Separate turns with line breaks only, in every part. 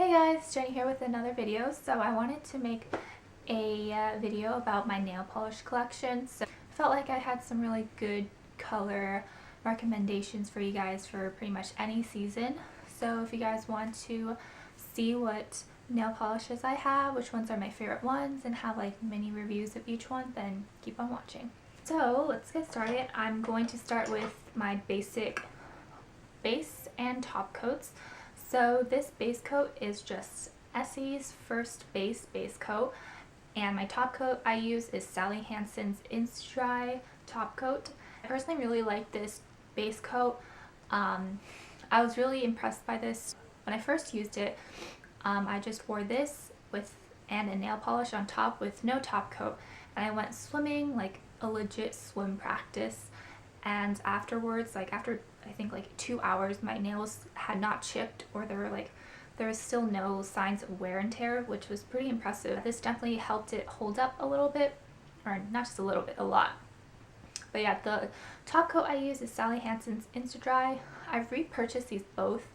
Hey guys, Jenny here with another video. So I wanted to make a video about my nail polish collection. So I felt like I had some really good color recommendations for you guys for pretty much any season. So if you guys want to see what nail polishes I have, which ones are my favorite ones, and have like mini reviews of each one, then keep on watching. So let's get started. I'm going to start with my basic base and top coats. So this base coat is just Essie's First Base coat, and my top coat I use is Sally Hansen's Insta-Dry top coat. I personally really like this base coat. I was really impressed by this when I first used it. I just wore this and a nail polish on top with no top coat, and I went swimming, like a legit swim practice, and afterwards, like after I think like 2 hours, my nails had not chipped, or there was still no signs of wear and tear, which was pretty impressive. This definitely helped it hold up a little bit, or not just a little bit, a lot. But yeah, the top coat I use is Sally Hansen's Insta-Dry. I've repurchased these both.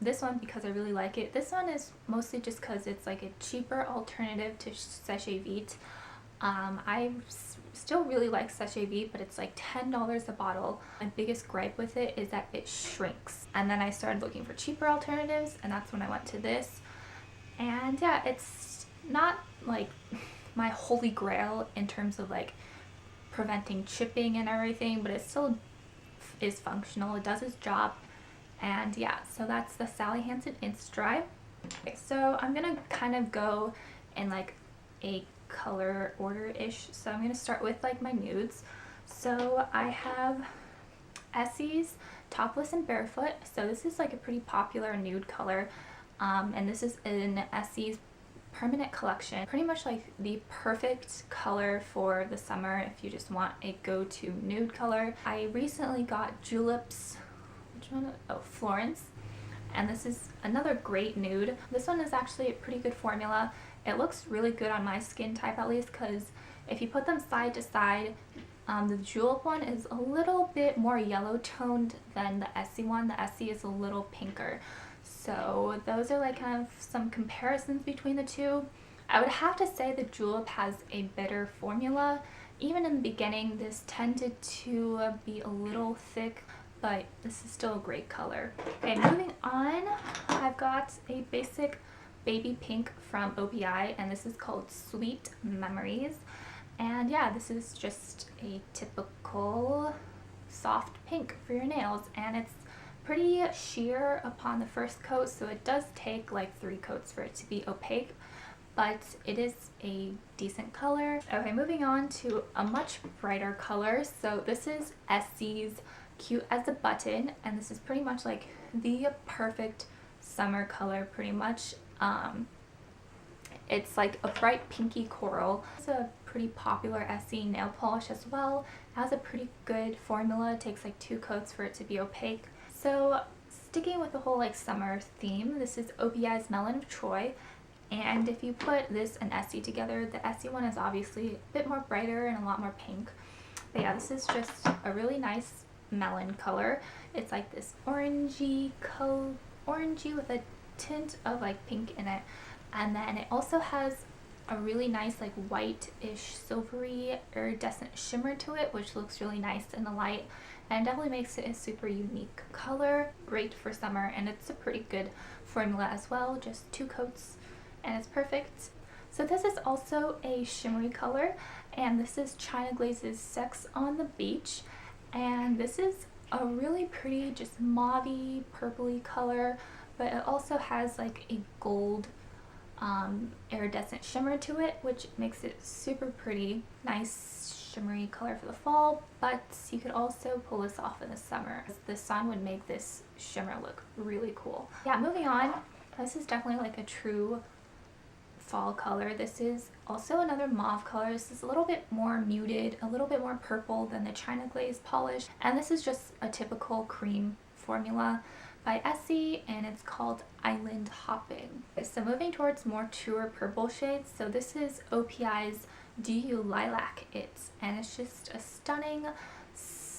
This one because I really like it. This one is mostly just because it's like a cheaper alternative to Sachet Vite. I still really like Sachet Vite, but it's like $10 a bottle. My biggest gripe with it is that it shrinks. And then I started looking for cheaper alternatives, and that's when I went to this. And yeah, it's not like my holy grail in terms of like preventing chipping and everything, but it still is functional. It does its job. And yeah, so that's the Sally Hansen Insta-Dry. Okay, so I'm gonna kind of go in like a color order-ish. So I'm going to start with like my nudes. So I have Essie's Topless and Barefoot. So this is like a pretty popular nude color, and this is in Essie's permanent collection. Pretty much like the perfect color for the summer if you just want a go-to nude color. I recently got Julep's, which one? Oh, Florence. And this is another great nude. This one is actually a pretty good formula. It looks really good on my skin type, at least, because if you put them side to side, the Julep one is a little bit more yellow toned than the Essie one. The Essie is a little pinker. So those are like kind of some comparisons between the two. I would have to say the Julep has a better formula. Even in the beginning, this tended to be a little thick, but this is still a great color. Okay, moving on, I've got a basic baby pink from OPI, and this is called Sweet Memories. And yeah, this is just a typical soft pink for your nails, and it's pretty sheer upon the first coat, so it does take like 3 coats for it to be opaque, but it is a decent color. Okay, moving on to a much brighter color. So this is Essie's Cute as a Button, and this is pretty much like the perfect summer color, pretty much. It's like a bright pinky coral. It's a pretty popular Essie nail polish as well. It has a pretty good formula. It takes like 2 coats for it to be opaque. So sticking with the whole like summer theme, this is OPI's Melon of Troy. And if you put this and Essie together, the Essie one is obviously a bit more brighter and a lot more pink. But yeah, this is just a really nice melon color. It's like this orangey with a tint of like pink in it, and then it also has a really nice like white-ish silvery iridescent shimmer to it, which looks really nice in the light and definitely makes it a super unique color. Great for summer, and it's a pretty good formula as well, just 2 coats and it's perfect. So this is also a shimmery color, and this is China Glaze's Sex on the Beach, and this is a really pretty just mauvey purpley color, but it also has like a gold iridescent shimmer to it, which makes it super pretty. Nice shimmery color for the fall, but you could also pull this off in the summer. The sun would make this shimmer look really cool. Yeah, moving on, this is definitely like a true fall color. This is also another mauve color. This is a little bit more muted, a little bit more purple than the China Glaze polish, and this is just a typical cream formula by Essie, and it's called Island Hopping. So moving towards more truer purple shades, so this is OPI's Do You Lilac It, and it's just a stunning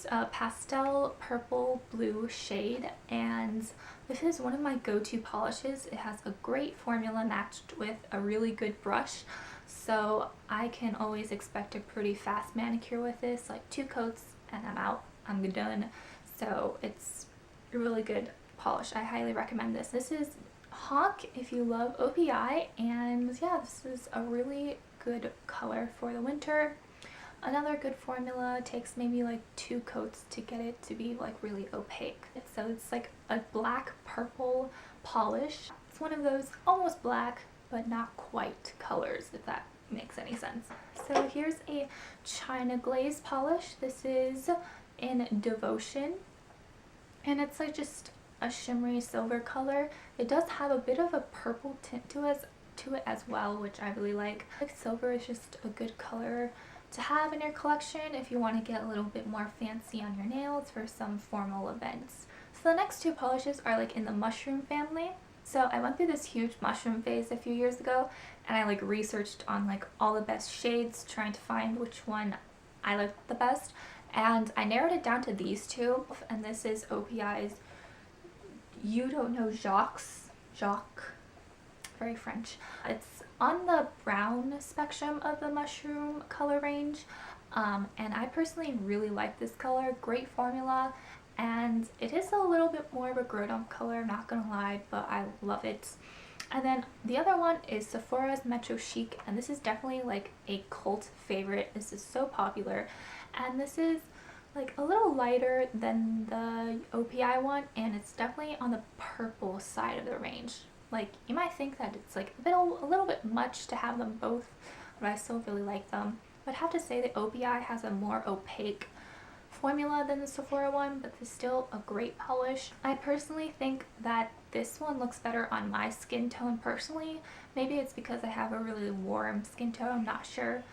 this pastel purple blue shade, and this is one of my go-to polishes. It has a great formula matched with a really good brush, so I can always expect a pretty fast manicure with this, like 2 coats and I'm out, I'm done. So it's a really good polish. I highly recommend this. This is Honk if you love OPI, and yeah, this is a really good color for the winter. Another good formula, takes maybe like 2 coats to get it to be like really opaque. So it's like a black purple polish. It's one of those almost black but not quite colors, if that makes any sense. So here's a China glaze polish. This is in Devotion, and it's like just a shimmery silver color. It does have a bit of a purple tint to it as well, which I really like. Like silver is just a good color to have in your collection if you want to get a little bit more fancy on your nails for some formal events. So the next 2 polishes are like in the mushroom family. So I went through this huge mushroom phase a few years ago, and I like researched on like all the best shades, trying to find which one I liked the best, and I narrowed it down to these 2, and this is OPI's You Don't Know Jacques, very French. It's on the brown spectrum of the mushroom color range, and I personally really like this color. Great formula, and it is a little bit more of a grown-up color, I'm not gonna lie, but I love it. And then the other one is Sephora's Metro Chic, and this is definitely like a cult favorite. This is so popular, and this is like a little lighter than the OPI one, and it's definitely on the purple side of the range. Like, you might think that it's like a little bit much to have them both, but I still really like them. But I have to say the OPI has a more opaque formula than the Sephora one, but it's still a great polish. I personally think that this one looks better on my skin tone personally. Maybe it's because I have a really warm skin tone, I'm not sure,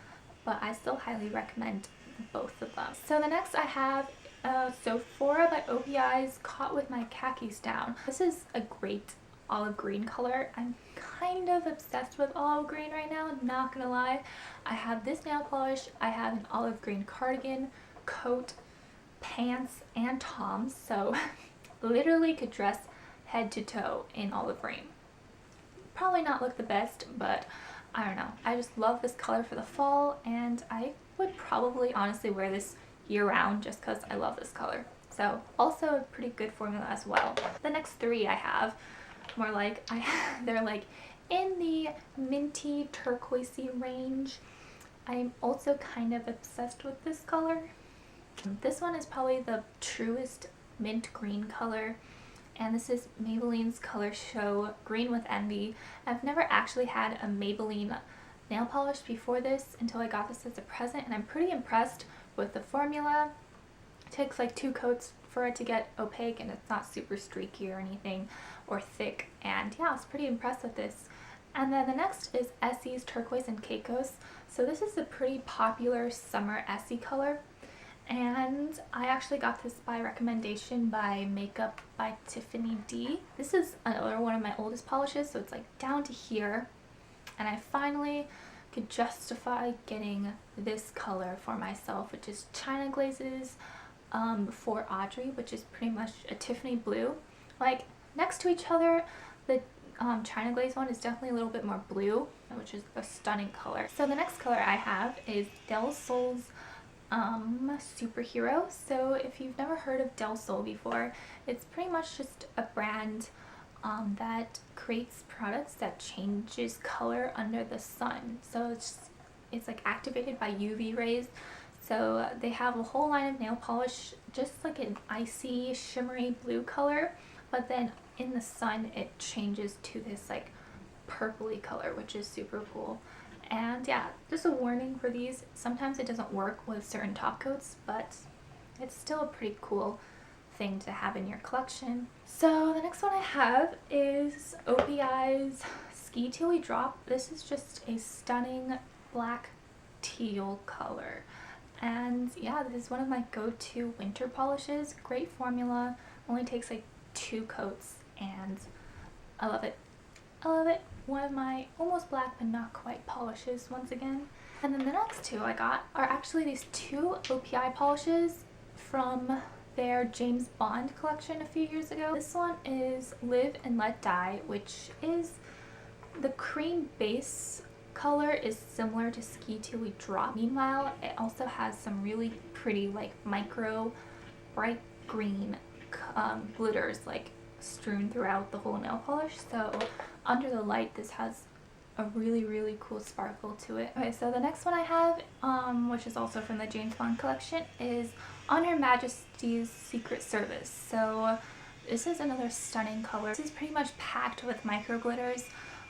but I still highly recommend both of them. So the next I have Sephora by OPI's Caught With My Khakis Down. This is a great olive green color. I'm kind of obsessed with olive green right now, not gonna lie. I have this nail polish, I have an olive green cardigan, coat, pants, and toms, so literally could dress head to toe in olive green. Probably not look the best, but I don't know. I just love this color for the fall, and I would probably honestly wear this year round just because I love this color. So also a pretty good formula as well. The next 3 I have more like they're like in the minty turquoisey range. I'm also kind of obsessed with this color. This one is probably the truest mint green color, and this is Maybelline's Color Show Green with Envy. I've never actually had a Maybelline nail polish before this until I got this as a present, and I'm pretty impressed with the formula. It takes like 2 coats for it to get opaque, and it's not super streaky or anything or thick, and yeah, I was pretty impressed with this. And then the next is Essie's Turquoise and Caicos. So this is a pretty popular summer Essie color, and I actually got this by recommendation by Makeup by Tiffany D. This is another one of my oldest polishes, so it's like down to here, and I finally could justify getting this color for myself, which is China Glazes for Audrey, which is pretty much a Tiffany blue. Like, next to each other, the China Glaze one is definitely a little bit more blue, which is a stunning color. So the next color I have is Del Sol's Superhero. So if you've never heard of Del Sol before, it's pretty much just a brand that creates products that changes color under the sun. So it's like activated by UV rays. So they have a whole line of nail polish, just like an icy shimmery blue color, but then in the sun it changes to this like purpley color, which is super cool. And yeah, just a warning for these, sometimes it doesn't work with certain top coats, but it's still a pretty cool thing to have in your collection. So the next one I have is OPI's Ski Teal Drop. This is just a stunning black teal color, and yeah, this is one of my go-to winter polishes. Great formula, only takes like 2 coats, and I love it. I love it. One of my almost black but not quite polishes once again. And then the next 2 I got are actually these 2 OPI polishes from their James Bond collection a few years ago. This one is Live and Let Die, which is the cream base color is similar to Ski Till We Drop. Meanwhile, it also has some really pretty like micro bright green glitters like strewn throughout the whole nail polish. So under the light, this has a really cool sparkle to it. Okay, so the next one I have, which is also from the James Bond collection, is On Her Majesty's Secret Service. So this is another stunning color. This is pretty much packed with micro glitters.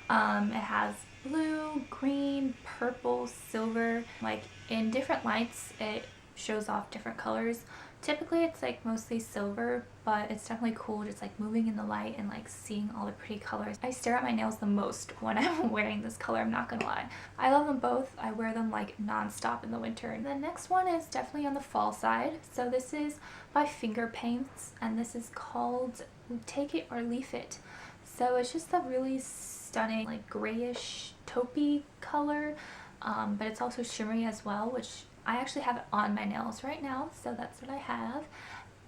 It has blue, green, purple, silver. Like in different lights, it shows off different colors. Typically it's like mostly silver, but it's definitely cool just like moving in the light and like seeing all the pretty colors. I stare at my nails the most when I'm wearing this color, I'm not gonna lie. I love them both. I wear them like non-stop in the winter. The next one is definitely on the fall side. So this is by Finger Paints, and this is called Take It or Leave It. So it's just a really stunning like grayish taupey color, but it's also shimmery as well, which I actually have it on my nails right now, so that's what I have.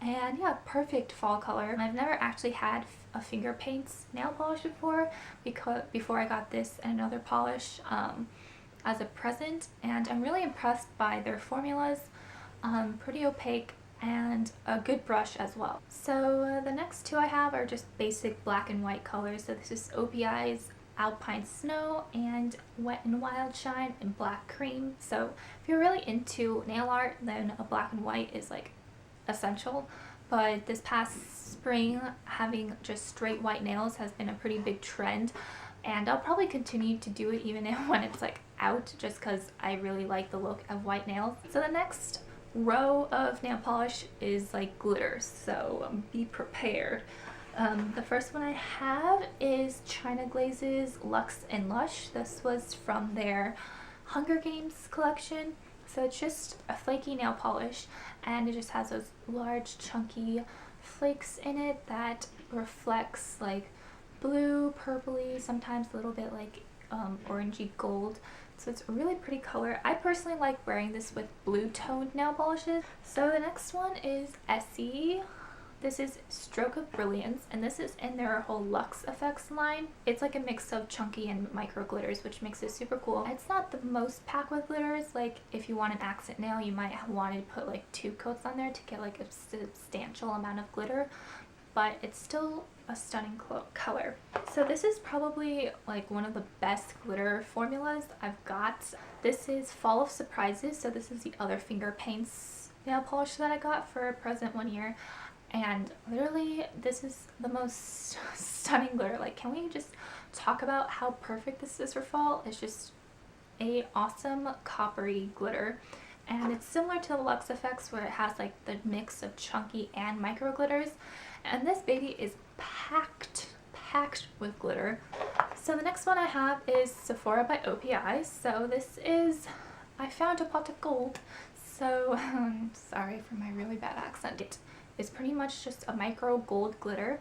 And yeah, perfect fall color. I've never actually had a Finger Paints nail polish before, because before I got this and another polish as a present, and I'm really impressed by their formulas. Pretty opaque and a good brush as well. So the next two I have are just basic black and white colors. So this is OPI's Alpine Snow and Wet and Wild Shine in Black Cream. So if you're really into nail art, then a black and white is like essential. But this past spring, having just straight white nails has been a pretty big trend, and I'll probably continue to do it even when it's like out, just because I really like the look of white nails. So the next row of nail polish is like glitters, so be prepared. The first one I have is China Glaze's Luxe and Lush. This was from their Hunger Games collection. So it's just a flaky nail polish, and it just has those large chunky flakes in it that reflects like blue, purpley, sometimes a little bit like orangey gold. So it's a really pretty color. I personally like wearing this with blue toned nail polishes. So the next one is Essie. This is Stroke of Brilliance, and this is in their whole Luxe Effects line. It's like a mix of chunky and micro glitters, which makes it super cool. It's not the most packed with glitters. Like if you want an accent nail, you might want to put like 2 coats on there to get like a substantial amount of glitter, but it's still a stunning color. So this is probably like one of the best glitter formulas I've got. This is Fall of Surprises. So this is the other Finger Paints nail polish that I got for a present one year. And literally, this is the most stunning glitter. Like, can we just talk about how perfect this is for fall? It's just a awesome coppery glitter. And it's similar to the Luxe Effects, where it has like the mix of chunky and micro glitters. And this baby is packed with glitter. So the next one I have is Sephora by OPI. So this is, I found a pot of gold. So, sorry for my really bad accent. It's pretty much just a micro gold glitter.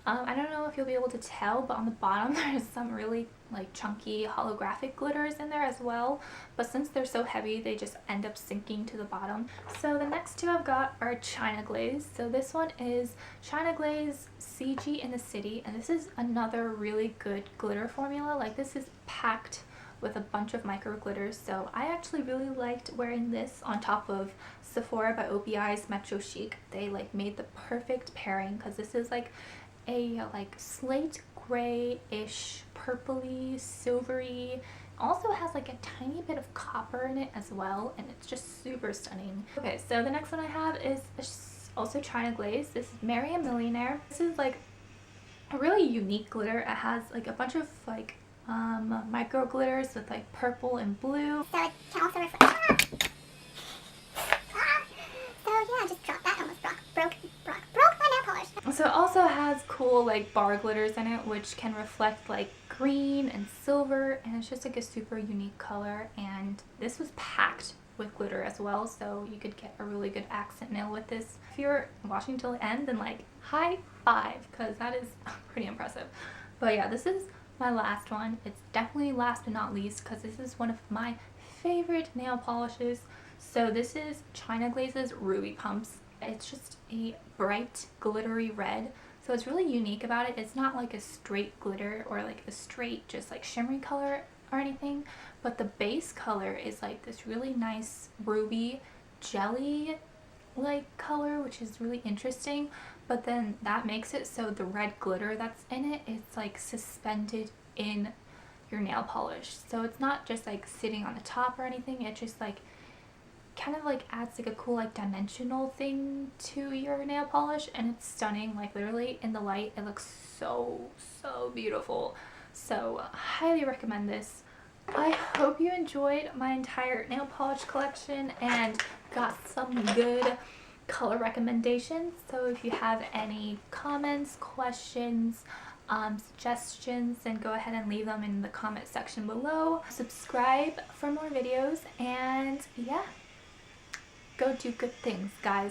I don't know if you'll be able to tell, but on the bottom there's some really like chunky holographic glitters in there as well, but since they're so heavy they just end up sinking to the bottom. So the next two I've got are China Glaze. So this one is China Glaze CG in the City, and this is another really good glitter formula. Like this is packed with a bunch of micro glitters, so I actually really liked wearing this on top of Sephora by OPI's Metro Chic. They like made the perfect pairing, because this is like a like slate gray-ish, purpley, silvery. Also has like a tiny bit of copper in it as well, and it's just super stunning. Okay, so the next one I have is also China Glaze. This is Marry a Millionaire. This is like a really unique glitter. It has like a bunch of like micro glitters with like purple and blue.
So it can also reflect. So yeah, just dropped that. Almost broke my nail polish.
So it also has cool like bar glitters in it, which can reflect like green and silver, and it's just like a super unique color. And this was packed with glitter as well, so you could get a really good accent nail with this. If you're watching till the end, then like high five, because that is pretty impressive. But yeah, this is my last one. It's definitely last but not least, because this is one of my favorite nail polishes. So this is China Glaze's Ruby Pumps. It's just a bright glittery red, so it's really unique about it. It's not like a straight glitter or like a straight just like shimmery color or anything, but the base color is like this really nice ruby jelly like color, which is really interesting. But then that makes it so the red glitter that's in it is like suspended in your nail polish, so it's not just like sitting on the top or anything. It just like kind of like adds like a cool like dimensional thing to your nail polish, and it's stunning. Like literally in the light it looks so beautiful. So highly recommend this. I hope you enjoyed my entire nail polish collection and got some good color recommendations. So if you have any comments, questions, suggestions, then go ahead and leave them in the comment section below. Subscribe for more videos, and yeah, go do good things, guys.